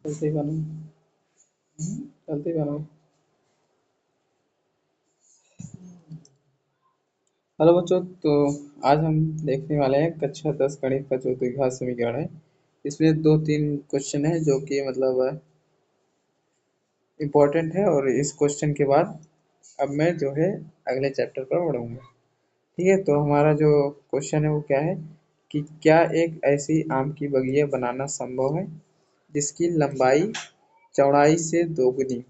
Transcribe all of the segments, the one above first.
जल्दी बनो, जल्दी बनो। हेलो बच्चों, तो आज हम देखने वाले हैं कक्षा 10 गणित का जो द्विघात समीकरण है। इसमें दो तीन क्वेश्चन है जो कि मतलब इम्पोर्टेंट है, और इस क्वेश्चन के बाद अब मैं जो है अगले चैप्टर पर बढ़ूंगा। ठीक है, तो हमारा जो क्वेश्चन है वो क्या है कि क्या एक ऐसी आम की बगिया बनाना संभव है जिसकी लंबाई चौड़ाई से दोगुनी,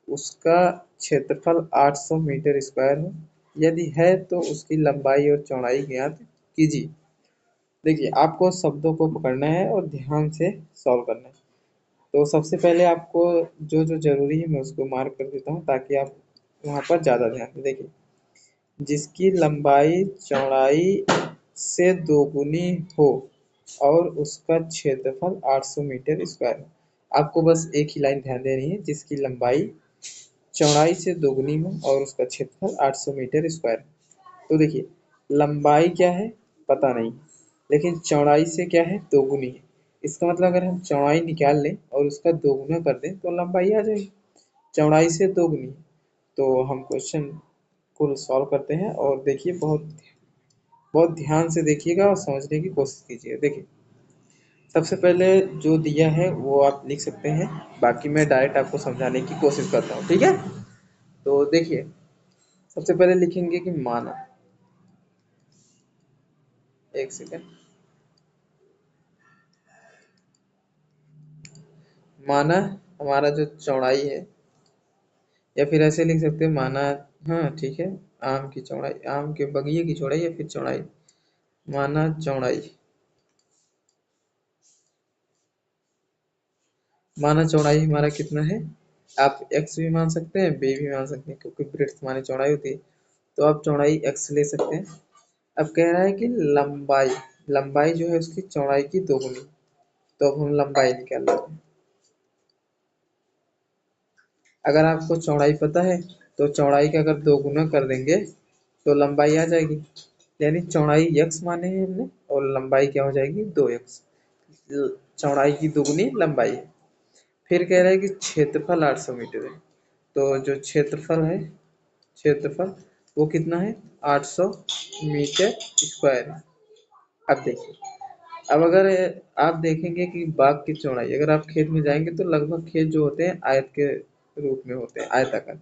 उसका क्षेत्रफल 800 मीटर स्क्वायर हो। यदि है तो उसकी लंबाई और चौड़ाई ज्ञात कीजिए। देखिए, आपको शब्दों को पकड़ना है और ध्यान से सॉल्व करना है। तो सबसे पहले आपको जो जो जरूरी है मैं उसको मार्क कर देता हूँ ताकि आप वहाँ पर ज़्यादा ध्यान दें। देखिए, जिसकी लंबाई चौड़ाई से दोगुनी हो और उसका क्षेत्रफल 800 मीटर स्क्वायर हो। आपको बस एक ही लाइन ध्यान देनी है, जिसकी लंबाई चौड़ाई से दोगुनी हो और उसका क्षेत्रफल 800 मीटर स्क्वायर। तो देखिए, लंबाई क्या है पता नहीं, लेकिन चौड़ाई से क्या है दोगुनी है। इसका मतलब अगर हम चौड़ाई निकाल लें और उसका दोगुना कर दें तो लंबाई आ जाएगी। चौड़ाई से दोगुनी, तो हम क्वेश्चन को सॉल्व करते हैं। और देखिए, बहुत बहुत ध्यान से देखिएगा और समझने की कोशिश कीजिए। देखिए, सबसे पहले जो दिया है वो आप लिख सकते हैं, बाकी मैं डायरेक्ट आपको समझाने की कोशिश करता हूँ। ठीक है, तो देखिए, सबसे पहले लिखेंगे कि माना, एक सेकेंड, माना हमारा जो चौड़ाई है, या फिर ऐसे लिख सकते हैं माना, हाँ ठीक है, आम की चौड़ाई, आम के बगीचे की चौड़ाई या फिर चौड़ाई, माना चौड़ाई, माना चौड़ाई हमारा कितना है। आप x भी मान सकते हैं, b भी मान सकते हैं, क्योंकि ब्रेड्थ माने चौड़ाई होती है। तो आप चौड़ाई x ले सकते हैं। अब कह रहा है कि लंबाई, लंबाई जो है उसकी चौड़ाई की दोगुनी। तो अब हम लंबाई निकाल लेते हैं। अगर आपको चौड़ाई पता है तो चौड़ाई का अगर दोगुना कर देंगे तो लंबाई आ जाएगी। यानी चौड़ाई x माने हैं हमने, और लंबाई क्या हो जाएगी 2x। चौड़ाई की दुगनी लंबाई है। फिर कह रहा है कि क्षेत्रफल 800 मीटर है। तो जो क्षेत्रफल है, क्षेत्रफल वो कितना है 800 मीटर स्क्वायर है। अब देखिए, अब अगर आप देखेंगे कि बाग की चौड़ाई, अगर आप खेत में जाएंगे तो लगभग खेत जो होते हैं आयत के रूप में होते हैं, आयताकार।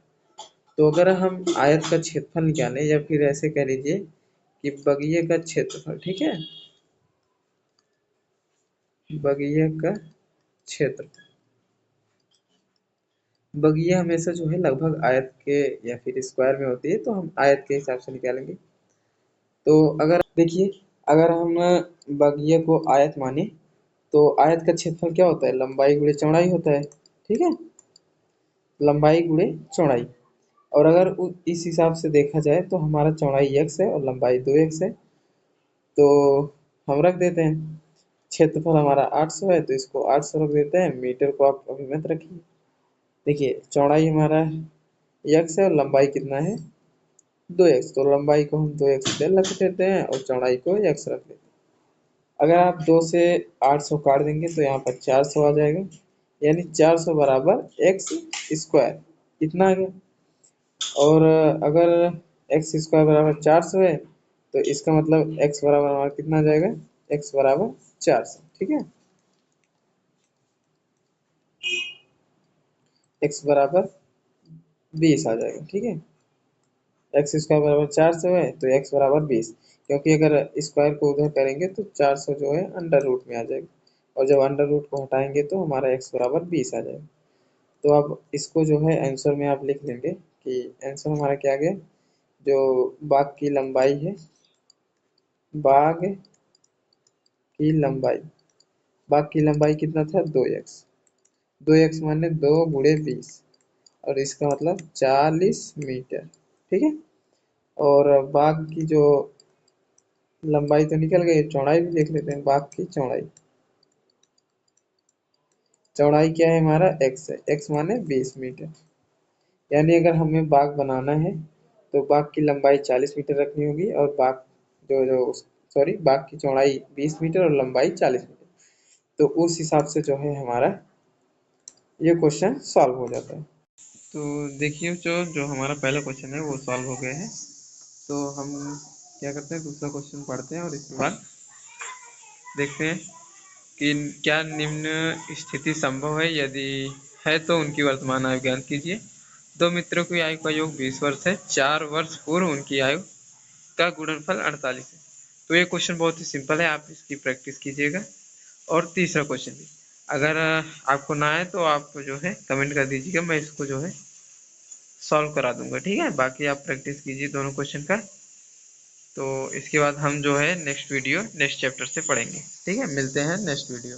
तो अगर हम आयत का क्षेत्रफल निकालें, या फिर ऐसे कह लीजिए कि बगीचे का क्षेत्रफल, ठीक है, बगीचे का क्षेत्र, बगीचा हमेशा जो है लगभग आयत के या फिर स्क्वायर में होती है, तो हम आयत के हिसाब से निकालेंगे। तो अगर देखिए, अगर हम बगीचे को आयत माने तो आयत का क्षेत्रफल क्या होता है, लंबाई गुणे चौड़ाई होता है। ठीक है, लंबाई गुणे चौड़ाई। और अगर इस हिसाब से देखा जाए तो हमारा चौड़ाई x है और लंबाई 2x है। तो हम रख देते हैं, क्षेत्रफल हमारा 800 है तो इसको 800 रख देते हैं, मीटर को आप अभी मत रखिए। देखिए, चौड़ाई हमारा x है और लंबाई कितना है 2x, तो लंबाई को हम 2x रख देते हैं और चौड़ाई को x रख देते हैं। अगर आप 2 से 800 काट देंगे तो यहाँ पर 400 आ जाएगा। यानी 400 बराबर एक्स स्क्वायर, कितना आ गया। और अगर एक्स स्क्वायर बराबर 400 है तो इसका मतलब एक्स बराबर हमारा कितना आ जाएगा, एक्स बराबर 400। ठीक है, एक्स बराबर 20 आ जाएगा। ठीक है, एक्स स्क्वायर बराबर 400 है तो एक्स बराबर 20, क्योंकि अगर स्क्वायर को उधर करेंगे तो 400 जो है अंडर रूट में आ जाएगा, और जब अंडर रूट को हटाएंगे तो हमारा एक्स बराबर 20 आ जाएगा। तो अब इसको जो है आंसर में आप लिख लेंगे कि आंसर हमारा क्या आ गया, जो बाग की लंबाई है, बाग की लंबाई, बाग की लंबाई कितना था 2x, 2x माने 2 गुणे 20, और इसका मतलब 40 मीटर। ठीक है, और बाग की जो लंबाई तो निकल गई, चौड़ाई भी देख लेते हैं। बाग की चौड़ाई, चौड़ाई क्या है हमारा x है, x माने 20 मीटर। यानी अगर हमें बाग बनाना है तो बाग की लंबाई 40 मीटर रखनी होगी, और बाग जो जो सॉरी बाग की चौड़ाई 20 मीटर और लंबाई 40 मीटर। तो उस हिसाब से जो है हमारा ये क्वेश्चन सॉल्व हो जाता है। तो देखिए जो हमारा पहला क्वेश्चन है वो सॉल्व हो गया है। तो हम क्या करते हैं, दूसरा क्वेश्चन पढ़ते हैं और इसके बाद देखते हैं कि क्या निम्न स्थिति संभव है, यदि है तो उनकी वर्तमान आयु ज्ञात कीजिए। दो मित्रों की आयु का योग 20 वर्ष है, 4 वर्ष पूर्व उनकी आयु का गुणनफल 48 है। तो ये क्वेश्चन बहुत ही सिंपल है, आप इसकी प्रैक्टिस कीजिएगा। और तीसरा क्वेश्चन भी, अगर आपको ना आए तो आप जो है कमेंट कर दीजिएगा, मैं इसको जो है सॉल्व करा दूंगा, ठीक है। बाकी आप प्रैक्टिस कीजिए दोनों क्वेश्चन का। तो इसके बाद हम जो है नेक्स्ट चैप्टर से पढ़ेंगे, ठीक है। मिलते हैं नेक्स्ट वीडियो।